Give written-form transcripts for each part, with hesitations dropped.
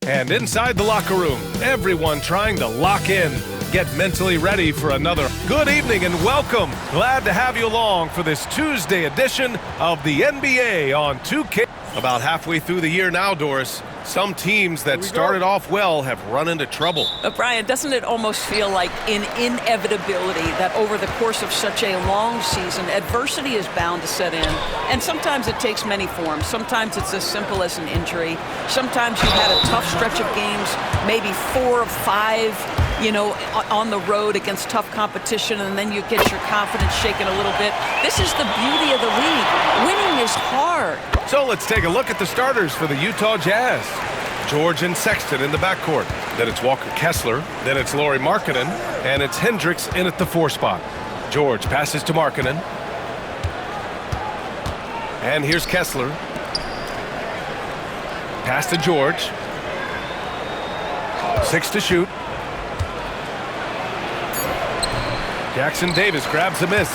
And inside the locker room, everyone trying to lock in, get mentally ready for another. Good evening and welcome. Glad to have you along for this Tuesday edition of the NBA on 2K. About halfway through the year now, Doris, some teams that started off well have run into trouble. Brian, doesn't it almost feel like an inevitability that over the course of such a long season, adversity is bound to set in? And sometimes it takes many forms. Sometimes it's as simple as an injury. Sometimes you've had a tough stretch of games, maybe 4 of 5, on the road against tough competition, and then you get your confidence shaken a little bit. This is the beauty of the league. Winning is hard. So let's take a look at the starters for the Utah Jazz. George and Sexton in the backcourt. Then it's Walker Kessler. Then it's Lauri Markkanen. And it's Hendricks in at the 4 spot. George passes to Markkanen. And here's Kessler. Pass to George. 6 to shoot. Jackson Davis grabs the miss.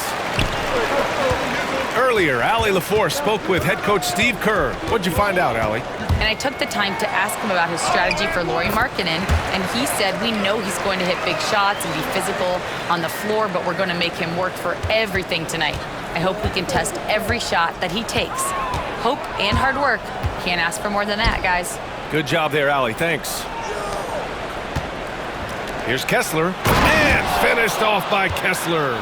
Earlier, Allie LaForce spoke with head coach Steve Kerr. What'd you find out, Allie? And I took the time to ask him about his strategy for Lauri Markkanen, and he said, we know he's going to hit big shots and be physical on the floor, but we're going to make him work for everything tonight. I hope we can test every shot that he takes. Hope and hard work. Can't ask for more than that, guys. Good job there, Allie. Thanks. Here's Kessler, and finished off by Kessler.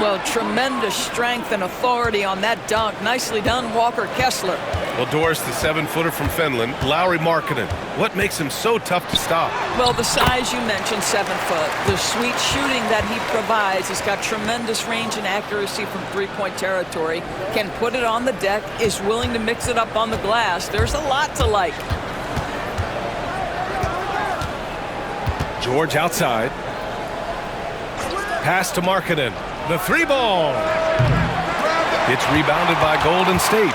Well, tremendous strength and authority on that dunk. Nicely done, Walker Kessler. Well, Doris, the 7-footer from Finland, Lauri Markkanen. What makes him so tough to stop? Well, the size you mentioned, 7 foot. The sweet shooting that he provides. He's got tremendous range and accuracy from three-point territory. Can put it on the deck, is willing to mix it up on the glass. There's a lot to like. George outside. Pass to Markkanen. The 3-ball. It's rebounded by Golden State.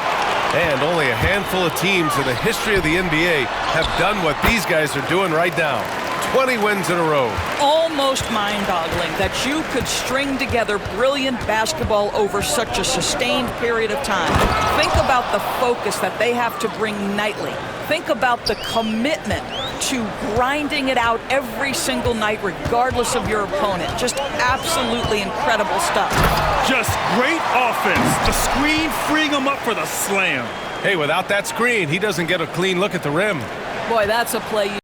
And only a handful of teams in the history of the NBA have done what these guys are doing right now. 20 wins in a row. Almost mind-boggling that you could string together brilliant basketball over such a sustained period of time. Think about the focus that they have to bring nightly. Think about the commitment to grinding it out every single night regardless of your opponent. Just absolutely incredible stuff. Just great offense. The screen freeing him up for the slam. Hey, without that screen, he doesn't get a clean look at the rim. Boy, that's a play.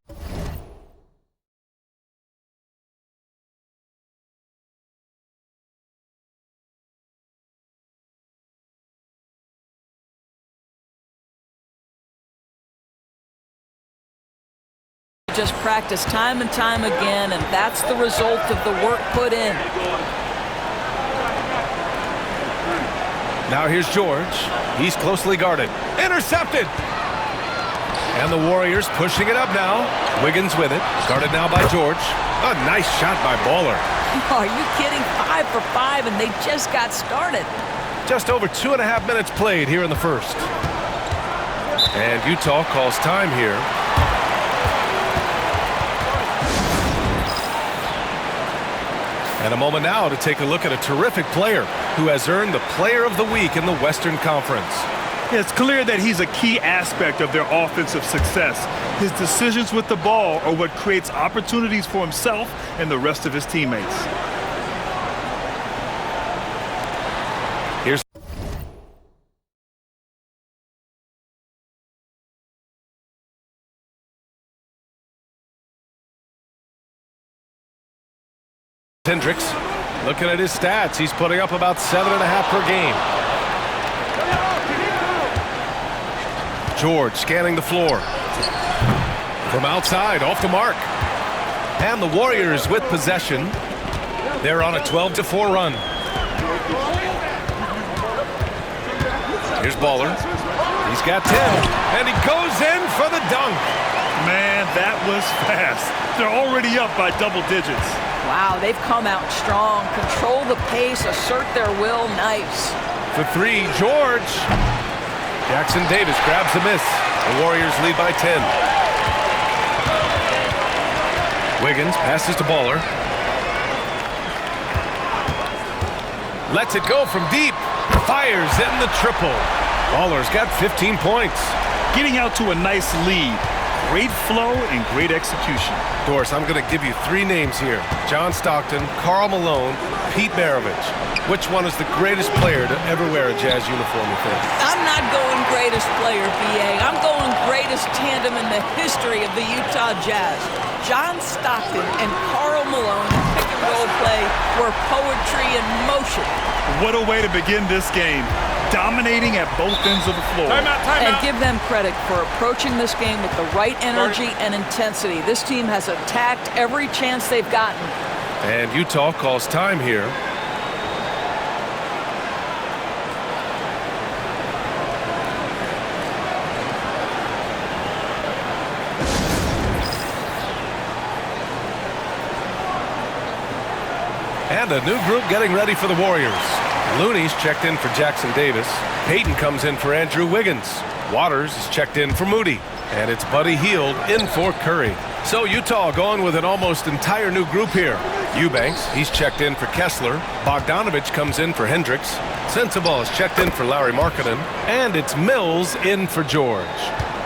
Just practice time and time again, and that's the result of the work put in. Now here's George. He's closely guarded. Intercepted! And the Warriors pushing it up now. Wiggins with it. Guarded now by George. A nice shot by Baller. Are you kidding? 5 for 5, and they just got started. Just over 2.5 minutes played here in the first. And Utah calls time here. And a moment now to take a look at a terrific player who has earned the Player of the Week in the Western Conference. It's clear that he's a key aspect of their offensive success. His decisions with the ball are what creates opportunities for himself and the rest of his teammates. Here's Hendricks. Looking at his stats, he's putting up about 7.5 per game. George scanning the floor. From outside, off the mark. And the Warriors with possession. They're on a 12-4 run. Here's Baller. He's got 10. And he goes in for the dunk. Man, that was fast. They're already up by double digits. Wow, they've come out strong. Control the pace, assert their will. Nice. For 3, George. Jackson Davis grabs the miss. The Warriors lead by 10. Wiggins passes to Baller. Lets it go from deep. Fires in the triple. Baller's got 15 points. Getting out to a nice lead. great flow and great execution. Doris, I'm going to give you three names here. John Stockton, Karl Malone, Pete Maravich. Which one is the greatest player to ever wear a Jazz uniform, you think? I'm not going greatest player, B.A. I'm going greatest tandem in the history of the Utah Jazz. John Stockton and Karl Malone pick-and-roll play were poetry in motion. What a way to begin this game. Dominating at both ends of the floor. And give them credit for approaching this game with the right energy and intensity. This team has attacked every chance they've gotten. And Utah calls time here. And a new group getting ready for the Warriors. Looney's checked in for Jackson Davis. Payton comes in for Andrew Wiggins. Waters is checked in for Moody. And it's Buddy Hield in for Curry. So Utah going with an almost entire new group here. Eubanks, he's checked in for Kessler. Bogdanovich comes in for Hendricks. Sensabaugh is checked in for Lauri Markkanen. And it's Mills in for George.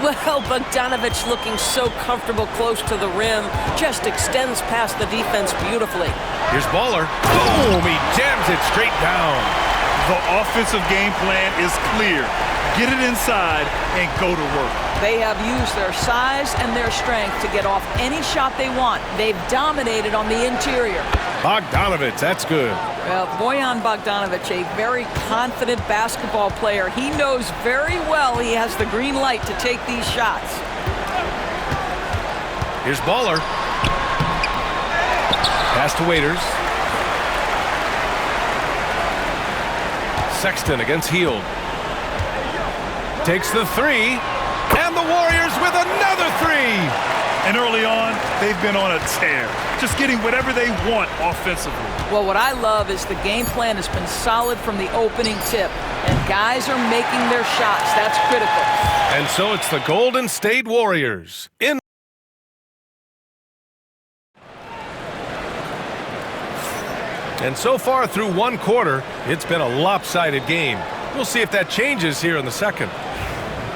Well, Bogdanovich looking so comfortable close to the rim, just extends past the defense beautifully. Here's Baller. Boom! He jams it straight down. The offensive game plan is clear. Get it inside and go to work. They have used their size and their strength to get off any shot they want. They've dominated on the interior. Bogdanovich, that's good. Well, Bojan Bogdanovic, a very confident basketball player. He knows very well he has the green light to take these shots. Here's Baller. Pass to Waiters. Sexton against Hield. Takes the three. And the Warriors with another three. And early on, they've been on a tear. Just getting whatever they want offensively. Well, what I love is the game plan has been solid from the opening tip. And guys are making their shots. That's critical. And so it's the Golden State Warriors in. And so far through one quarter, it's been a lopsided game. We'll see if that changes here in the second.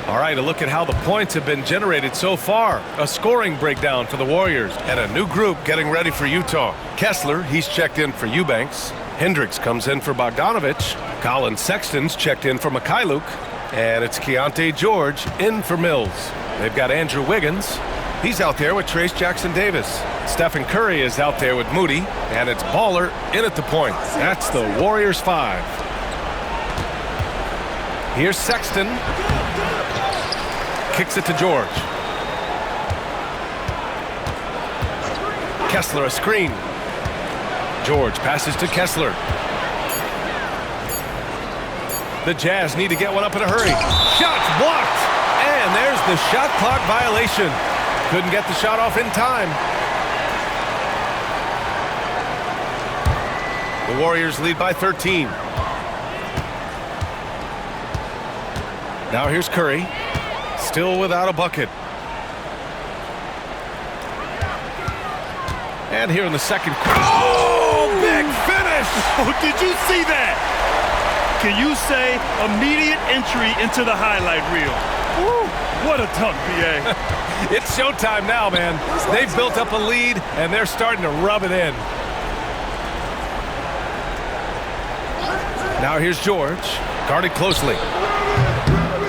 All right, a look at how the points have been generated so far. A scoring breakdown for the Warriors and a new group getting ready for Utah. Kessler, he's checked in for Eubanks. Hendricks comes in for Bogdanovich. Colin Sexton's checked in for Mikhailuk. And it's Keontae George in for Mills. They've got Andrew Wiggins. He's out there with Trace Jackson Davis. Stephen Curry is out there with Moody. And it's Baller in at the point. That's the Warriors 5. Here's Sexton. Kicks it to George. Kessler a screen. George passes to Kessler. The Jazz need to get one up in a hurry. Shot's blocked. And there's the shot clock violation. Couldn't get the shot off in time. The Warriors lead by 13. Now here's Curry. Still without a bucket. And here in the second quarter. Oh, big finish! Oh, did you see that? Can you say immediate entry into the highlight reel? Woo, what a dunk, B.A. It's showtime now, man. They've built up a lead, and they're starting to rub it in. Now here's George, guarded closely.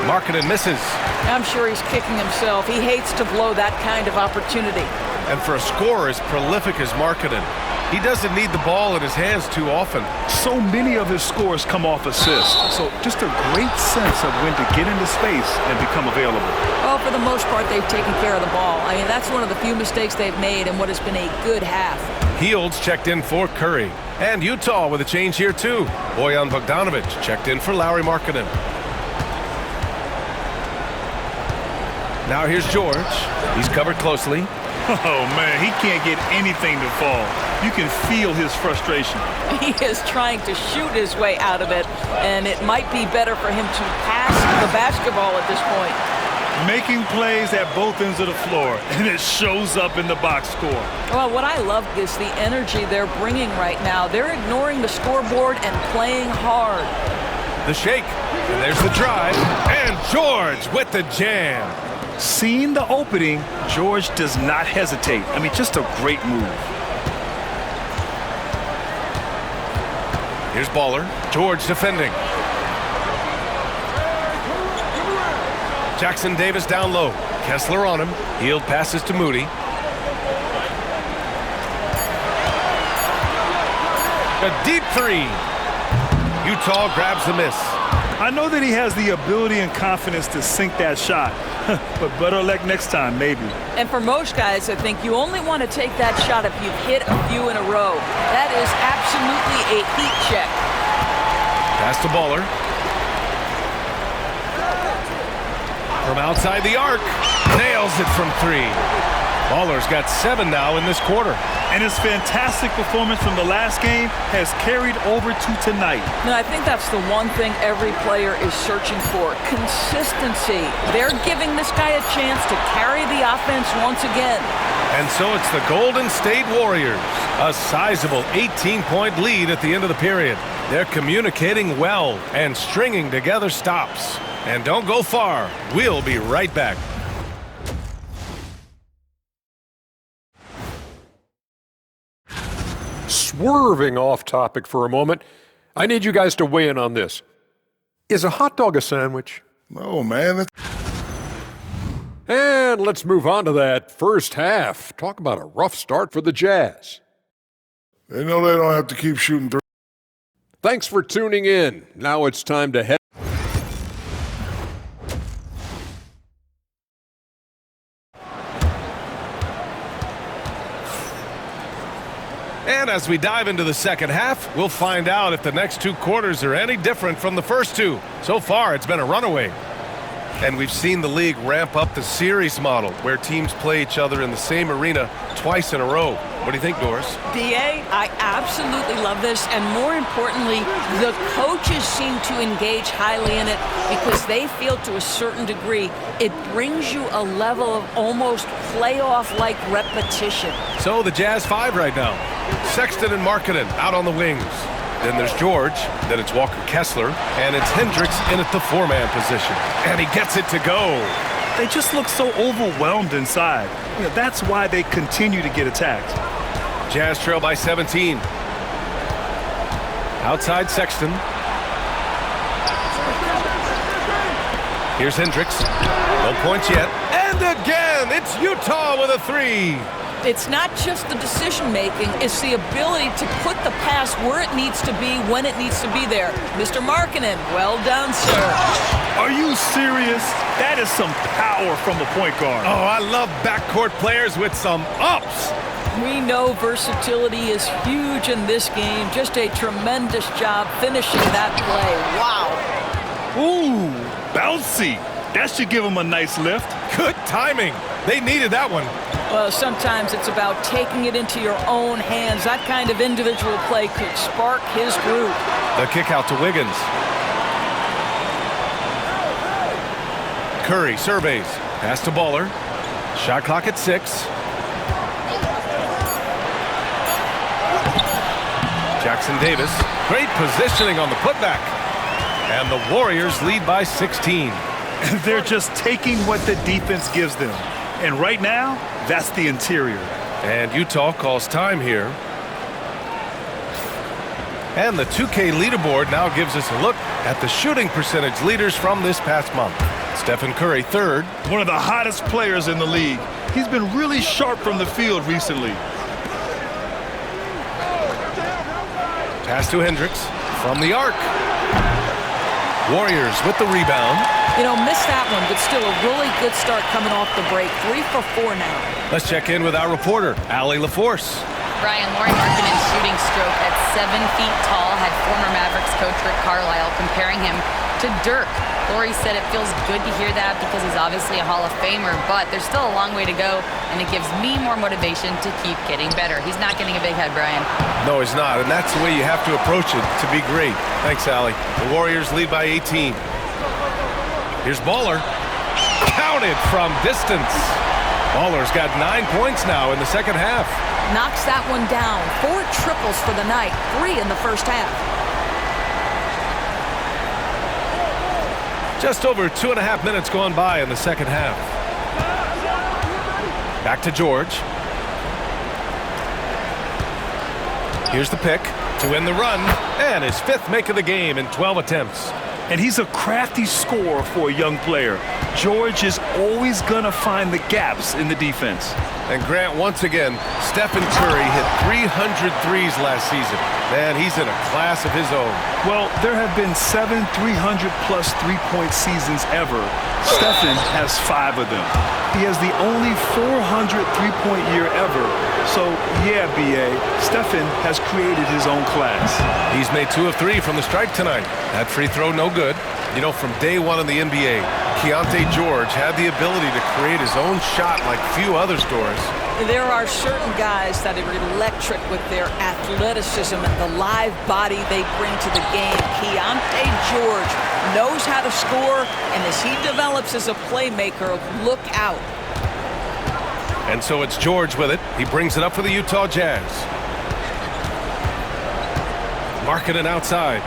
Markkanen misses. I'm sure he's kicking himself. He hates to blow that kind of opportunity. And for a scorer as prolific as Markkanen, he doesn't need the ball in his hands too often. So many of his scores come off assists. So just a great sense of when to get into space and become available. Well, for the most part, they've taken care of the ball. I mean, that's one of the few mistakes they've made in what has been a good half. Hield's checked in for Curry. And Utah with a change here, too. Bojan Bogdanovich checked in for Lauri Markkanen. Now here's George. He's covered closely. Oh, man, he can't get anything to fall. You can feel his frustration. He is trying to shoot his way out of it, and it might be better for him to pass the basketball at this point. Making plays at both ends of the floor, and it shows up in the box score. Well, what I love is the energy they're bringing right now. They're ignoring the scoreboard and playing hard. The shake, and there's the drive, and George with the jam. Seeing the opening, George does not hesitate. I mean, just a great move. Here's Baller. George defending. Jackson Davis down low. Kessler on him. Healed passes to Moody. A deep three. Utah grabs the miss. I know that he has the ability and confidence to sink that shot, but better luck next time, maybe. And for most guys, I think you only want to take that shot if you've hit a few in a row. That is absolutely a heat check. Pass to Baller. From outside the arc. Nails it from three. Baller's got 7 now in this quarter. And his fantastic performance from the last game has carried over to tonight. No, I think that's the one thing every player is searching for. Consistency. They're giving this guy a chance to carry the offense once again. And so it's the Golden State Warriors. A sizable 18-point lead at the end of the period. They're communicating well and stringing together stops. And don't go far. We'll be right back. Swerving off topic for a moment, I need you guys to weigh in on this. Is a hot dog a sandwich? No, man. And let's move on to that first half. Talk about a rough start for the Jazz. They know they don't have to keep shooting three. Thanks for tuning in. Now it's time to head. And as we dive into the second half, we'll find out if the next 2 quarters are any different from the first 2. So far, it's been a runaway. And we've seen the league ramp up the series model, where teams play each other in the same arena twice in a row. What do you think, Doris? DA, I absolutely love this, and more importantly, the coaches seem to engage highly in it because they feel to a certain degree it brings you a level of almost playoff-like repetition. So the Jazz 5 right now. Sexton and Markkanen out on the wings. Then there's George, then it's Walker Kessler, and it's Hendricks in at the 4-man position. And he gets it to go. They just look so overwhelmed inside. You know, that's why they continue to get attacked. Jazz trail by 17. Outside Sexton. Here's Hendricks. No points yet. And again, it's Utah with a 3. It's not just the decision-making, it's the ability to put the pass where it needs to be, when it needs to be there. Mr. Markkanen, well done, sir. Are you serious? That is some power from a point guard. Oh, I love backcourt players with some ups. We know versatility is huge in this game. Just a tremendous job finishing that play. Wow. Ooh, bouncy. That should give him a nice lift. Good timing. They needed that one. Well, sometimes it's about taking it into your own hands. That kind of individual play could spark his group. The kick out to Wiggins. Curry surveys. Pass to Baller. Shot clock at 6. Jackson Davis. Great positioning on the putback. And the Warriors lead by 16. They're just taking what the defense gives them. And right now, that's the interior. And Utah calls time here. And the 2K leaderboard now gives us a look at the shooting percentage leaders from this past month. Stephen Curry, 3rd. One of the hottest players in the league. He's been really sharp from the field recently. Pass to Hendricks from the arc. Warriors with the rebound. You know, missed that one, but still a really good start coming off the break. 3 for 4 now. Let's check in with our reporter, Allie LaForce. Brian, Lauri Markkanen's shooting stroke at 7 feet tall had former Mavericks coach Rick Carlisle comparing him to Dirk. Lauri said it feels good to hear that because he's obviously a Hall of Famer, but there's still a long way to go, and it gives me more motivation to keep getting better. He's not getting a big head, Brian. No, he's not, and that's the way you have to approach it to be great. Thanks, Allie. The Warriors lead by 18. Here's Baller. Counted from distance. Baller's got 9 points now in the second half. Knocks that one down. 4 triples for the night. 3 in the first half. Just over 2.5 minutes gone by in the second half. Back to George. Here's the pick to end the run, and his 5th make of the game in 12 attempts. And he's a crafty scorer for a young player. George is always going to find the gaps in the defense. And Grant, once again, Stephen Curry hit 300 threes last season. Man, he's in a class of his own. Well, there have been 7 300-plus three-point seasons ever. Stephen has 5 of them. He has the only 400 three-point year ever. So, yeah, B.A., Stephen has created his own class. He's made 2 of 3 from the stripe tonight. That free throw, no good. You know, from day one in the NBA, Keontae George had the ability to create his own shot like few others, Doris. There are certain guys that are electric with their athleticism and the live body they bring to the game. Keontae George knows how to score, and as he develops as a playmaker, look out. And so it's George with it. He brings it up for the Utah Jazz. Markkanen outside.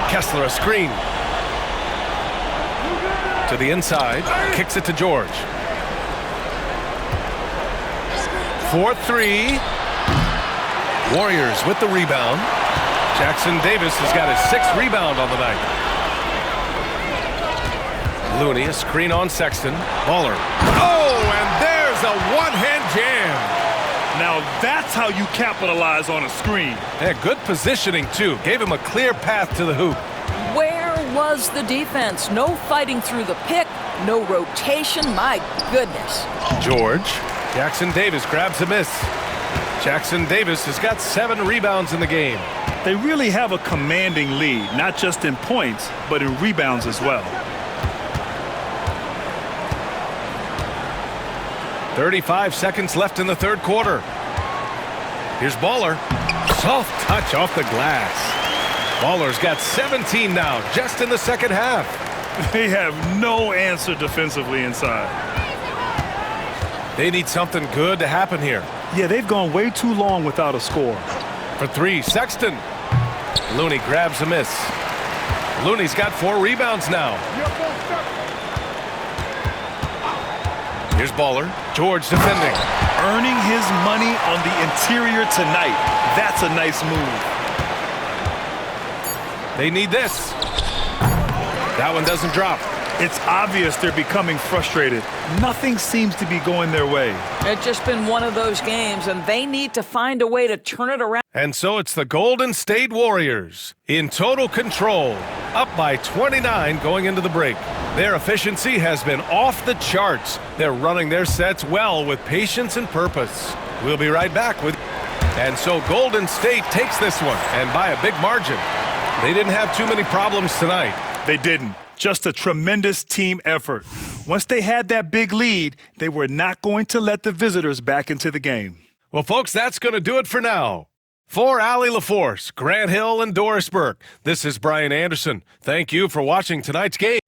Kessler, a screen. To the inside. Kicks it to George. 4-3. Warriors with the rebound. Jackson Davis has got his 6th rebound on the night. Looney, a screen on Sexton. Baller. Oh, and there's a one-hand jam. Now that's how you capitalize on a screen. Yeah, good positioning, too. Gave him a clear path to the hoop. Where was the defense? No fighting through the pick, no rotation. My goodness. George. Jackson Davis grabs a miss. Jackson Davis has got 7 rebounds in the game. They really have a commanding lead, not just in points, but in rebounds as well. 35 seconds left in the 3rd quarter. Here's Baller. Soft touch off the glass. Baller's got 17 now, just in the 2nd half. They have no answer defensively inside. They need something good to happen here. Yeah, they've gone way too long without a score. For 3, Sexton. Looney grabs a miss. Looney's got 4 rebounds now. Here's Baller. George defending. Earning his money on the interior tonight. That's a nice move. They need this. That one doesn't drop. It's obvious they're becoming frustrated. Nothing seems to be going their way. It's just been one of those games, and they need to find a way to turn it around. And so it's the Golden State Warriors in total control, up by 29 going into the break. Their efficiency has been off the charts. They're running their sets well with patience and purpose. We'll be right back with. And so Golden State takes this one, and by a big margin. They didn't have too many problems tonight. They didn't. Just a tremendous team effort. Once they had that big lead, they were not going to let the visitors back into the game. Well, folks, that's going to do it for now. For Allie LaForce, Grant Hill, and Doris Burke, this is Brian Anderson. Thank you for watching tonight's game.